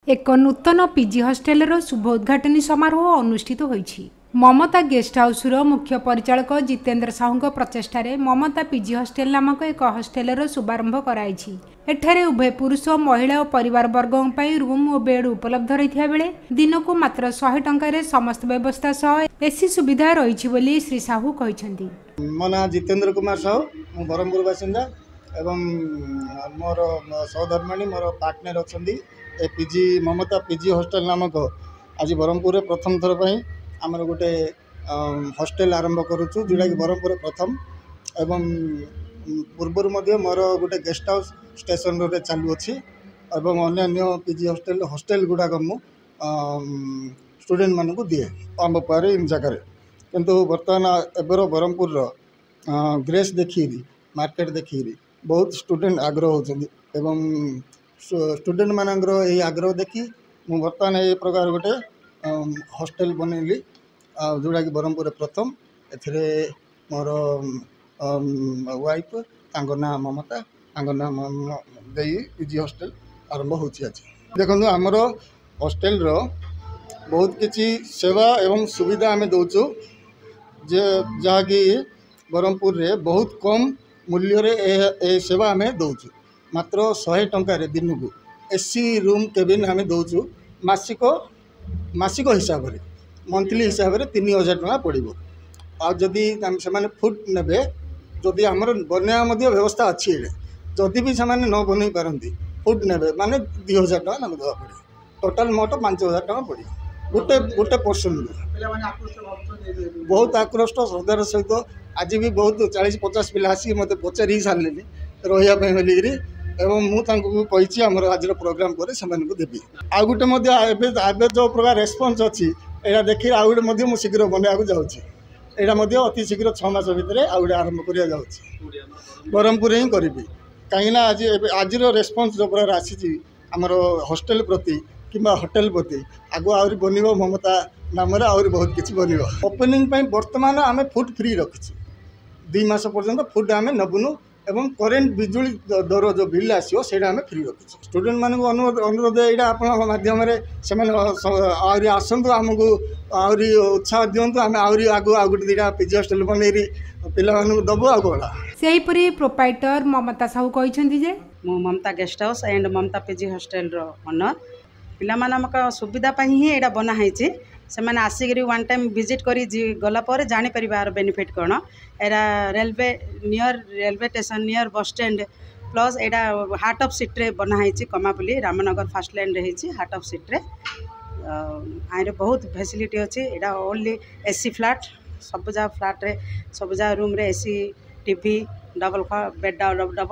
एक नूतन PG hosteller शुभ उद्घाटन समारोह अनुष्ठित होईछि। ममता गेस्ट हाउस मुख्य परिचालक जितेन्द्र साहू प्रचेष्टार ममता पीजी हॉस्टेल नामक एक हॉस्टेलर शुभारंभ कराइछि। एठारे उभय पुरुष महिला और परिवार वर्गों पर रूम और बेड उपलब्ध रही बेले दिन को मात्र 100 टंकार समस्त व्यवस्था सह एसी सुविधा रही बोली श्री साहू कहते। मो ना जितेन्द्र कुमार साहू, मु बरहमपुर बासिंदा एवं मोर सहधर्मिणी मोर पार्टनर अच्छा पीजी ममता पीजी हॉस्टेल नामक आज बरहमपुर प्रथम थर पर आमर गोटे हॉस्टेल आरंभ करुचु जोटा कि बरहमपुर प्रथम एवं पूर्वर मोर गोटे गेस्ट हाउस स्टेशन रे चालू अच्छी एवं अन्य पीजी हॉस्टेल गुड़ाक मु स्टूडेंट मानक दिए आम पारे इन जगह किंतु बर्तमान एबर बरहमपुर ग्रेस देखी मार्केट देखी बहुत स्टूडेंट आग्रह होती एवं स्टूडेंट मानकर यही आग्रह देखी मु बर्तमान ये प्रकार गोटे हॉस्टेल बनैली जोड़ा कि बरहमपुर प्रथम एथिरे मोर वाइफ तांको ना ममता तांको ना पीजी हॉस्टेल आरंभ होछि। आज देखो आमर हॉस्टेल रो बहुत किछि सेवा एवं सुविधा आम दौचु जहाँकि बरहमपुर रे बहुत कम मूल्य रे सेवा आम दौचु मात्र 100 टंकार दिन को एसी रूम केबिन आम दौचु मासिक हिसाब से मंथली हिसाब से 3000 टका पड़ो आदि से फुड ने जदि आमर बनया व्यवस्था अच्छी जदि भी से न बन पारती फुड ने माने 2000 टका ना देवा पड़े टोटाल मोट 5000 टका पड़ो गोटे गोटे पर्सन बहुत आकृष्ट श्रद्धार सहित आज भी बहुत 40-50 पिला आसिक मत पचारि ही सारे रही बोलिकी एवं मुझे आमर आज प्रोग्राम पर से देवी आ गोटे जो प्रकार रेस्पन्स अच्छी यहाँ देखिए आउ गोटे मुझे शीघ्र बनवाक जाऊँगी अति शीघ्र 6 मास भितर आउ गोटे आरंभ करा बरहमपुर ही करी कहीं आज आज रेस्पन्स जो प्रकार आसी आमर हॉस्टेल प्रति कि होटेल प्रति आगु आहरी बन ममता नाम आहरी बहुत किसी बन ओपनिंग बर्तमान आम फुड फ्री रखी 2 मास पर्यंत फुड आम नबुनु एवं करेन्ट बिजुली दर जो बिल आसो से फ्री रखी स्टूडेंट मानक अनुरोध यहाँ आप आसतु आमको आहरी उत्साह दिंतु आम आहरी आगु आ गोटे 2टा पीजी हॉस्टेल बनई पिला दबु आगला सेहीपरि प्रोप्राइटर ममता साहू कहते जे मु Mamata guest house and Mamata PG hostel रो ओनर पिला सुविधा ही यहाँ बनाई से मैंने आसिक वन टाइम विजिट करी गलापर जापर यार बेनिफिट कौन era railway near railway station near bus stand plus यहाँ हार्ट ऑफ सिटी बनाई कमापल्ली रामनगर फास्ट लाइन रही हार्ट ऑफ सिटी आईर बहुत फैसिलिटी अच्छी यहाँ ओनली एसी फ्लैट सब जगह फ्लैट रे सब जगह रूम रे एसी टीवी डबल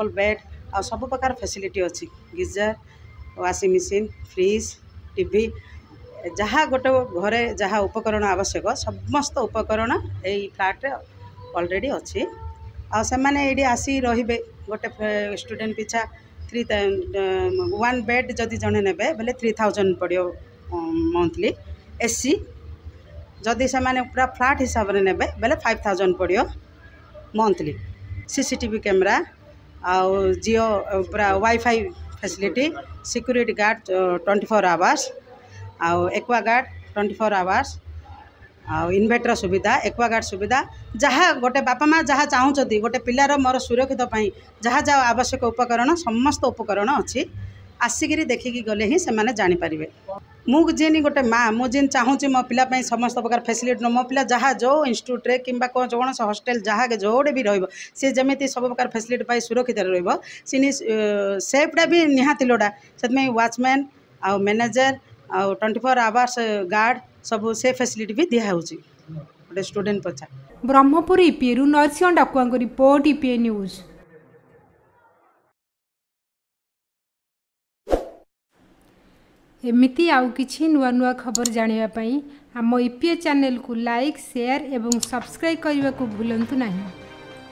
बेड आ सब प्रकार फैसिलिटी अच्छी geyser washing machine fridge TV जहाँ गोटे घरे जहाँ उपकरण आवश्यक समस्त उपकरण यही फ्लैट रे ऑलरेडी अच्छी आने आसी रे गोटे स्टूडेंट पिछा 1 बेड जदि जड़े ने बोले 3000 पड़ो मंथली एसी जदि से पूरा फ्लैट हिसाब से ने बोले 5000 पड़ो मंथली सीसीटीवी कैमरा आउ जियो पूरा wifi facility security guard 24 hours आउ एक्वा गार्ड 24 आवर्स आउ इन्वर्टर सुविधा एक्वा गार्ड सुविधा जहाँ गोटे बापा माँ जहाँ चाहूँगी गोटे पिलार मोर सुरक्षित जहाँ जहाँ आवश्यक उपकरण समस्त उपकरण अच्छी आसिक देखिकी गले ही से जानीपारे मुझे गोटे माँ मुझे चाहूँगी मो पिला समस्त प्रकार फैसिलिटी मो पिला जहाँ जो इंस्टीट्यूट रे किंबा कौन से हॉस्टेल जहाँ जोड़े भी सी जमी सब प्रकार फैसिलिटी पाई सुरक्षित सी सेफ्टा भी निहाती लोड़ा से वाचमैन आउ मैनेजर आउ 24 आवर्स गार्ड सब से फैसिलिटी भी दिया गोटे स्टूडेंट पचा। ब्रह्मपुर ईपीएरू Narasingha Dakua report EPA news. एमिती आउ किछि नुआ नुआ खबर जानिबा पई हम ईपीए चैनल को लाइक शेयर एवं सब्सक्राइब करने को भूलंतु नहीं।